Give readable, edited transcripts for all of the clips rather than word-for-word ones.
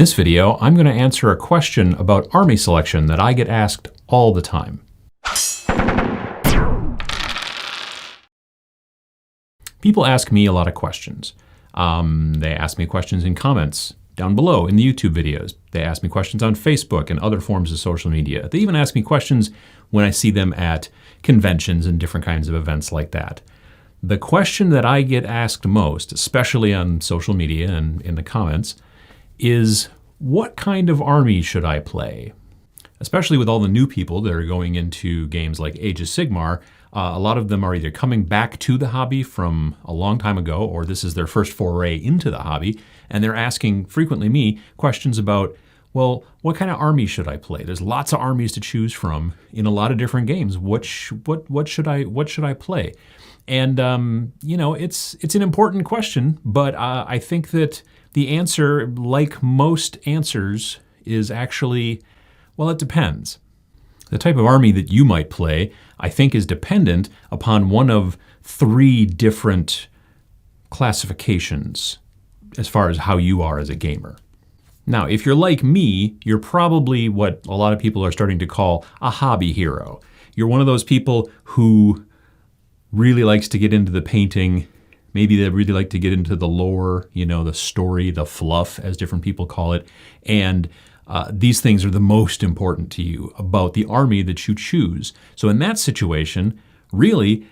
this video, I'm going to answer a question about army selection that I get asked all the time. People ask me a lot of questions. They ask me questions in comments down below in the YouTube videos. They ask me questions on Facebook and other forms of social media. They even ask me questions when I see them at conventions and different kinds of events like that. The question that I get asked most, especially on social media and in the comments, is what kind of army should I play? Especially with all the new people that are going into games like Age of Sigmar, a lot of them are either coming back to the hobby from a long time ago, or this is their first foray into the hobby, and they're asking frequently me questions about, well, what kind of army should I play? There's lots of armies to choose from in a lot of different games. What should I play? And you know, it's an important question, but I think that the answer, like most answers, is actually, well, it depends. The type of army that you might play, I think, is dependent upon one of three different classifications as far as how you are as a gamer. Now, if you're like me, you're probably what a lot of people are starting to call a hobby hero. You're one of those people who really likes to get into the painting. Maybe they really like to get into the lore, you know, the story, the fluff, as different people call it. And these things are the most important to you about the army that you choose. So in that situation, really,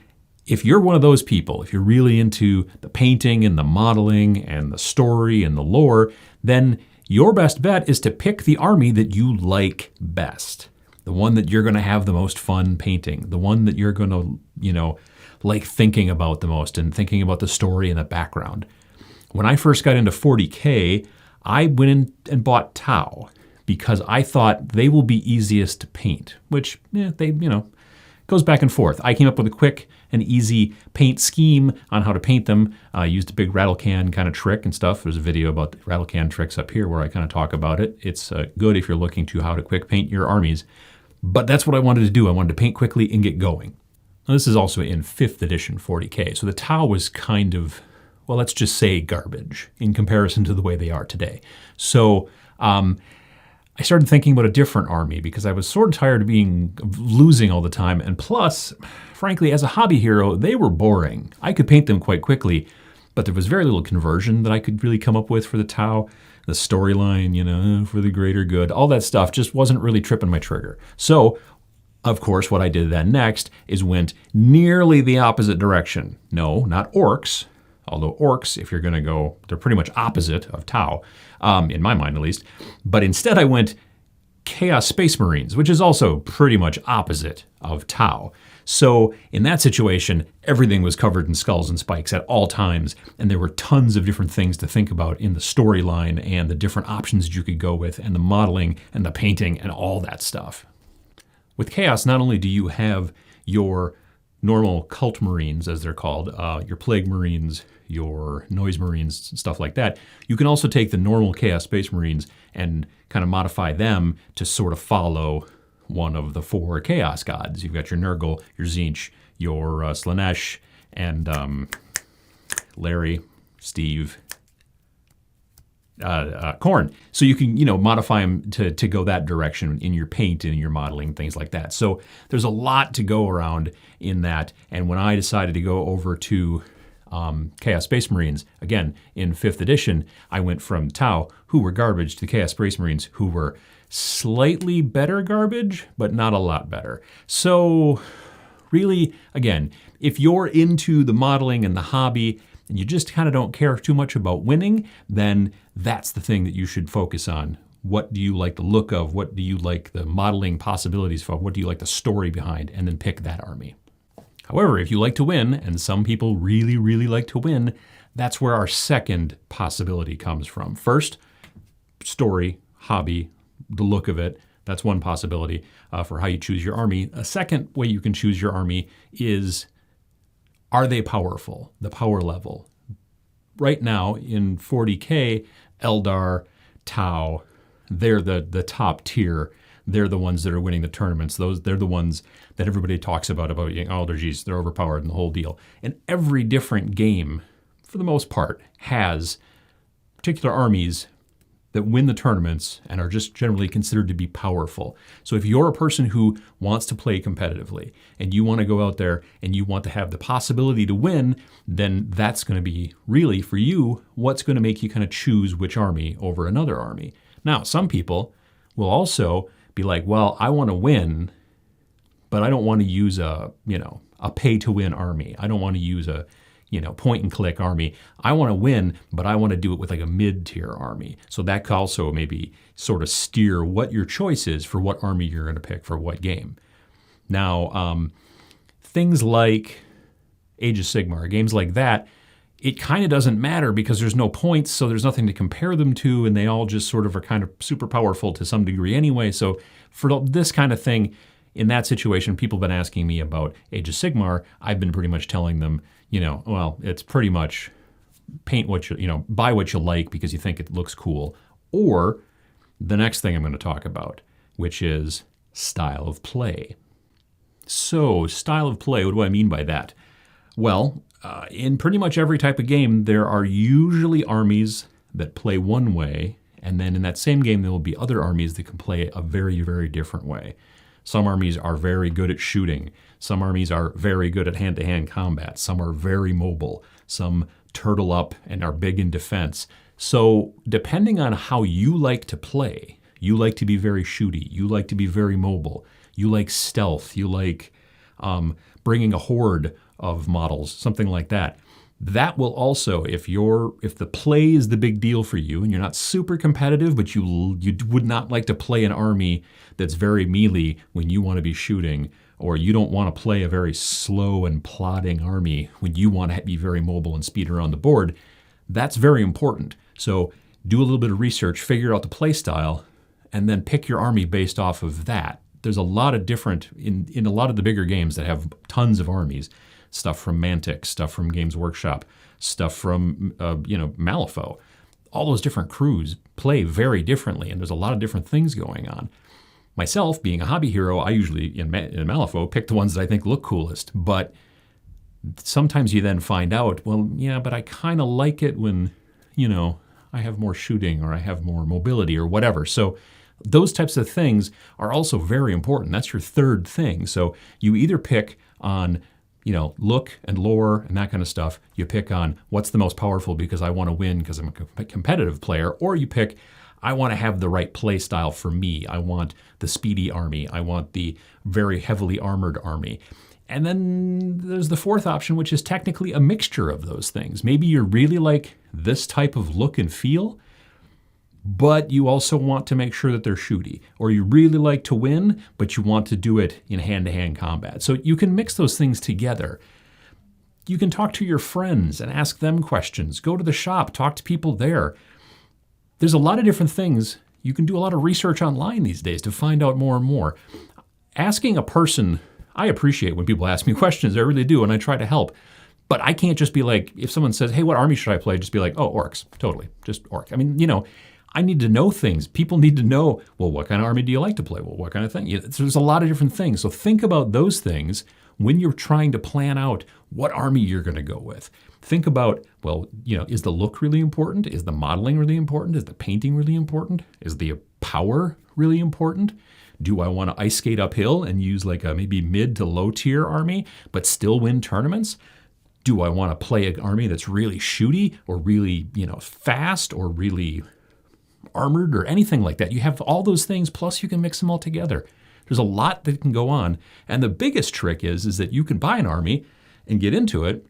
if you're one of those people, if you're really into the painting and the modeling and the story and the lore, then your best bet is to pick the army that you like best. The one that you're going to have the most fun painting. The one that you're going to, you know, like thinking about the most and thinking about the story and the background. When I first got into 40K, I went in and bought Tau because I thought they will be easiest to paint, which goes back and forth. I came up with a quick and easy paint scheme on how to paint them. I used a big rattle can kind of trick and stuff. There's a video about the rattle can tricks up here where I kind of talk about it. It's good if you're looking to how to quick paint your armies. But that's what I wanted to do. I wanted to paint quickly and get going. Now, this is also in 5th edition 40K, so the Tau was kind of, well, let's just say garbage in comparison to the way they are today. So I started thinking about a different army because I was sort of tired of losing all the time. And plus, frankly, as a hobby hero, they were boring. I could paint them quite quickly, but there was very little conversion that I could really come up with for the Tau. The storyline, you know, for the greater good, all that stuff just wasn't really tripping my trigger. So, of course, what I did then next is went nearly the opposite direction. No, not orcs, although orcs, if you're going to go, they're pretty much opposite of Tau, in my mind at least. But instead I went Chaos Space Marines, which is also pretty much opposite of Tau. So in that situation, everything was covered in skulls and spikes at all times, and there were tons of different things to think about in the storyline and the different options that you could go with and the modeling and the painting and all that stuff. With Chaos, not only do you have your normal cult Marines, as they're called, your Plague Marines, your Noise Marines, stuff like that, you can also take the normal Chaos Space Marines and kind of modify them to sort of follow one of the 4 Chaos gods. You've got your Nurgle, your Tzeentch, your Slaanesh, and Larry, Steve, Khorne. So you can, modify them to go that direction in your paint and in your modeling, things like that. So there's a lot to go around in that. And when I decided to go over to Chaos Space Marines, again, in 5th edition, I went from Tau, who were garbage, to Chaos Space Marines, who were slightly better garbage, but not a lot better. So really, again, if you're into the modeling and the hobby, and you just kind of don't care too much about winning, then that's the thing that you should focus on. What do you like the look of? What do you like the modeling possibilities for? What do you like the story behind? And then pick that army. However, if you like to win, and some people really, really like to win, that's where our second possibility comes from. First, story, hobby, the look of it. That's one possibility for how you choose your army. A second way you can choose your army is, are they powerful? The power level. Right now in 40K, Eldar, Tau, they're the top tier. They're the ones that are winning the tournaments. They're the ones that everybody talks about, they're overpowered and the whole deal. And every different game, for the most part, has particular armies that win the tournaments and are just generally considered to be powerful. So if you're a person who wants to play competitively and you want to go out there and you want to have the possibility to win, then that's going to be really for you what's going to make you kind of choose which army over another army. Now, some people will also be like, well, I want to win, but I don't want to use a pay-to-win army. I don't want to use a point-and-click army. I want to win, but I want to do it with like a mid-tier army. So that could also maybe sort of steer what your choice is for what army you're going to pick for what game. Now, things like Age of Sigmar, games like that, it kind of doesn't matter because there's no points, so there's nothing to compare them to, and they all just sort of are kind of super powerful to some degree anyway. So for this kind of thing, in that situation, people have been asking me about Age of Sigmar. I've been pretty much telling them, well, it's pretty much paint what buy what you like because you think it looks cool. Or the next thing I'm going to talk about, which is style of play. So style of play, what do I mean by that? Well, in pretty much every type of game, there are usually armies that play one way, and then in that same game, there will be other armies that can play a very, very different way. Some armies are very good at shooting. Some armies are very good at hand-to-hand combat. Some are very mobile. Some turtle up and are big in defense. So depending on how you like to play, you like to be very shooty, you like to be very mobile, you like stealth, you like bringing a horde of models, something like that. That will also, if the play is the big deal for you and you're not super competitive, but you would not like to play an army that's very melee when you want to be shooting, or you don't want to play a very slow and plodding army when you want to be very mobile and speed around the board, that's very important. So do a little bit of research, figure out the play style, and then pick your army based off of that. There's a lot of different, in a lot of the bigger games that have tons of armies, stuff from Mantic, stuff from Games Workshop, stuff from Malifaux. All those different crews play very differently, and there's a lot of different things going on. Myself, being a hobby hero, I usually, in Malifaux, pick the ones that I think look coolest. But sometimes you then find out, well, yeah, but I kind of like it when, I have more shooting or I have more mobility or whatever. So those types of things are also very important. That's your third thing. So you either pick on look and lore and that kind of stuff. You pick on what's the most powerful because I want to win because I'm a competitive player, or you pick, I want to have the right play style for me. I want the speedy army. I want the very heavily armored army. And then there's the fourth option, which is technically a mixture of those things. Maybe you really like this type of look and feel, but you also want to make sure that they're shooty. Or you really like to win, but you want to do it in hand-to-hand combat. So you can mix those things together. You can talk to your friends and ask them questions. Go to the shop, talk to people there. There's a lot of different things. You can do a lot of research online these days to find out more and more. Asking a person, I appreciate when people ask me questions, I really do, and I try to help. But I can't just be like, if someone says, hey, what army should I play? Just be like, oh, orcs, totally, just orc. I mean, I need to know things. People need to know, well, what kind of army do you like to play? Well, what kind of thing? There's a lot of different things. So think about those things when you're trying to plan out what army you're going to go with. Think about, well, is the look really important? Is the modeling really important? Is the painting really important? Is the power really important? Do I want to ice skate uphill and use like a maybe mid to low tier army, but still win tournaments? Do I want to play an army that's really shooty or really, fast or really armored or anything like that? You have all those things, plus you can mix them all together. There's a lot that can go on. And the biggest trick is that you can buy an army and get into it,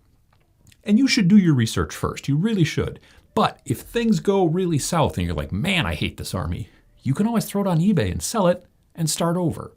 and you should do your research first. You really should. But if things go really south and you're like, man, I hate this army, you can always throw it on eBay and sell it and start over.